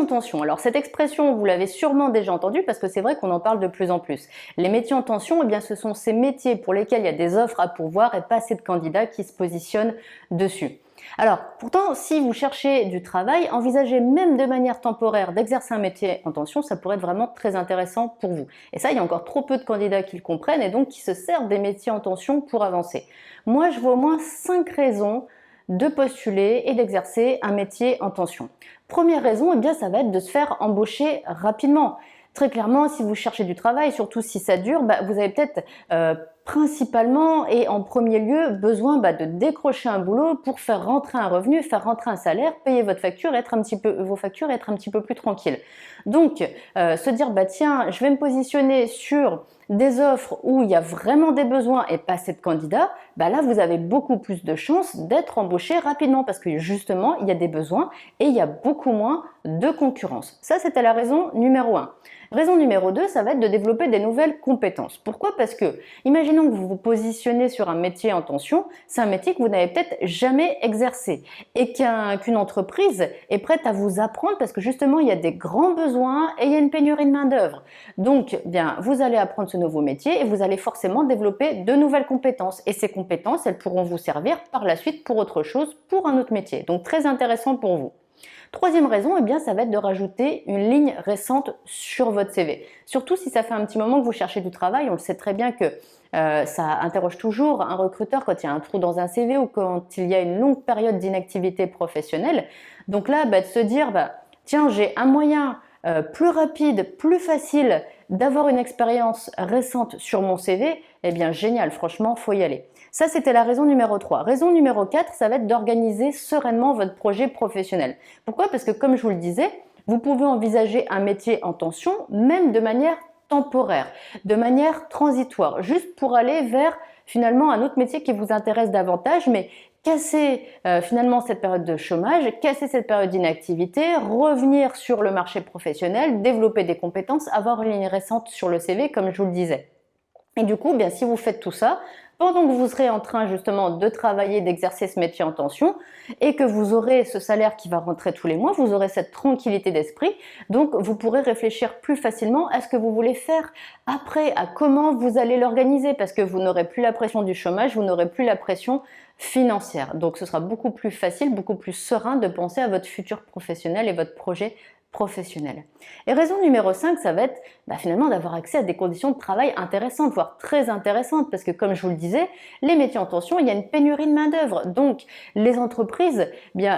en tension. Alors cette expression, vous l'avez sûrement déjà entendue parce que c'est vrai qu'on en parle de plus en plus. Les métiers en tension, eh bien, ce sont ces métiers pour lesquels il y a des offres à pourvoir et pas assez de candidats qui se positionnent dessus. Alors, pourtant, si vous cherchez du travail, envisagez même de manière temporaire d'exercer un métier en tension, ça pourrait être vraiment très intéressant pour vous. Et ça, il y a encore trop peu de candidats qui le comprennent et donc qui se servent des métiers en tension pour avancer. Moi, je vois au moins 5 raisons de postuler et d'exercer un métier en tension. Première raison, eh bien, ça va être de se faire embaucher rapidement. Très clairement, si vous cherchez du travail, surtout si ça dure, vous avez peut-être principalement et en premier lieu besoin de décrocher un boulot pour faire rentrer un revenu, faire rentrer un salaire, payer votre facture, vos factures et être un petit peu plus tranquille. Donc, se dire tiens, je vais me positionner sur des offres où il y a vraiment des besoins et pas assez de candidats, là vous avez beaucoup plus de chances d'être embauché rapidement parce que justement il y a des besoins et il y a beaucoup moins de concurrence. Ça, c'était la raison numéro 1. Raison numéro 2, ça va être de développer des nouvelles compétences. Pourquoi? Parce que, imaginons que vous vous positionnez sur un métier en tension, c'est un métier que vous n'avez peut-être jamais exercé et qu'une entreprise est prête à vous apprendre parce que justement, il y a des grands besoins et il y a une pénurie de main-d'œuvre. Donc, vous allez apprendre ce nouveau métier et vous allez forcément développer de nouvelles compétences. Et ces compétences, elles pourront vous servir par la suite pour autre chose, pour un autre métier. Donc, très intéressant pour vous. Troisième raison, ça va être de rajouter une ligne récente sur votre CV. Surtout si ça fait un petit moment que vous cherchez du travail, on le sait très bien que ça interroge toujours un recruteur quand il y a un trou dans un CV ou quand il y a une longue période d'inactivité professionnelle. Donc là, de se dire, tiens, j'ai un moyen plus rapide, plus facile d'avoir une expérience récente sur mon CV, génial, franchement, faut y aller. Ça, c'était la raison numéro 3. Raison numéro 4, ça va être d'organiser sereinement votre projet professionnel. Pourquoi? Parce que comme je vous le disais, vous pouvez envisager un métier en tension, même de manière temporaire, de manière transitoire, juste pour aller vers finalement un autre métier qui vous intéresse davantage, mais casser finalement cette période de chômage, casser cette période d'inactivité, revenir sur le marché professionnel, développer des compétences, avoir une ligne récente sur le CV, comme je vous le disais. Et du coup, si vous faites tout ça, pendant que vous serez en train justement de travailler, d'exercer ce métier en tension et que vous aurez ce salaire qui va rentrer tous les mois, vous aurez cette tranquillité d'esprit, donc vous pourrez réfléchir plus facilement à ce que vous voulez faire après, à comment vous allez l'organiser parce que vous n'aurez plus la pression du chômage, vous n'aurez plus la pression financière. Donc ce sera beaucoup plus facile, beaucoup plus serein de penser à votre futur professionnel et votre projet professionnel. Et raison numéro 5, ça va être finalement d'avoir accès à des conditions de travail intéressantes, voire très intéressantes, parce que comme je vous le disais, les métiers en tension, il y a une pénurie de main-d'œuvre. Donc les entreprises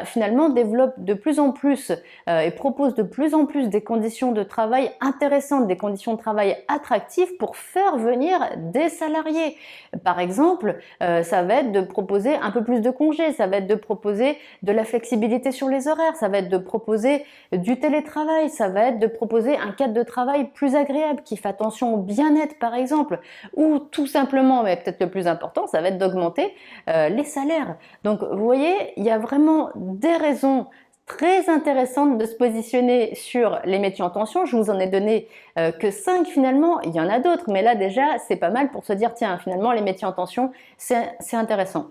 finalement développent de plus en plus et proposent de plus en plus des conditions de travail intéressantes, des conditions de travail attractives pour faire venir des salariés. Par exemple, ça va être de proposer un peu plus de congés, ça va être de proposer de la flexibilité sur les horaires, ça va être de proposer du télétravail, ça va être de proposer un cadre de travail plus agréable qui fait attention au bien-être par exemple, ou tout simplement, mais peut-être le plus important, ça va être d'augmenter les salaires. Donc vous voyez, il y a vraiment des raisons très intéressantes de se positionner sur les métiers en tension. Je vous en ai donné que 5 finalement, il y en a d'autres, mais là déjà c'est pas mal pour se dire tiens, finalement les métiers en tension, c'est intéressant.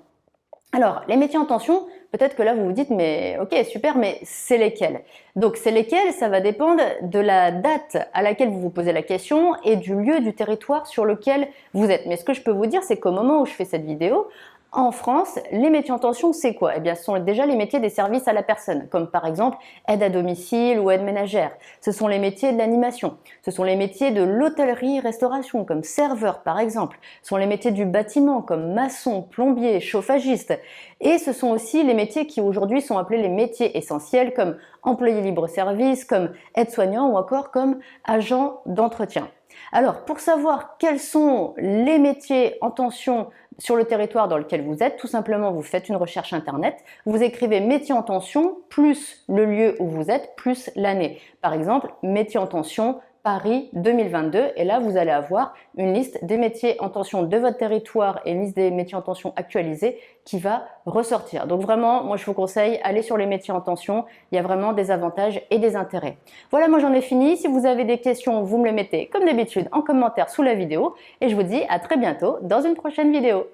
Alors, les métiers en tension, peut-être que là vous vous dites mais ok super, mais c'est lesquels? Donc c'est lesquels, ça va dépendre de la date à laquelle vous vous posez la question et du lieu du territoire sur lequel vous êtes. Mais ce que je peux vous dire, c'est qu'au moment où je fais cette vidéo, en France, les métiers en tension, c'est quoi? Ce sont déjà les métiers des services à la personne, comme par exemple aide à domicile ou aide ménagère. Ce sont les métiers de l'animation. Ce sont les métiers de l'hôtellerie-restauration, comme serveur par exemple. Ce sont les métiers du bâtiment, comme maçon, plombier, chauffagiste. Et ce sont aussi les métiers qui aujourd'hui sont appelés les métiers essentiels, comme employé libre-service, comme aide-soignant ou encore comme agent d'entretien. Alors, pour savoir quels sont les métiers en tension sur le territoire dans lequel vous êtes, tout simplement vous faites une recherche internet, vous écrivez métier en tension plus le lieu où vous êtes plus l'année. Par exemple, métier en tension Paris 2022 et là vous allez avoir une liste des métiers en tension de votre territoire et une liste des métiers en tension actualisés qui va ressortir. Donc vraiment, moi je vous conseille, allez sur les métiers en tension, il y a vraiment des avantages et des intérêts. Voilà, moi j'en ai fini. Si vous avez des questions, vous me les mettez comme d'habitude en commentaire sous la vidéo et je vous dis à très bientôt dans une prochaine vidéo.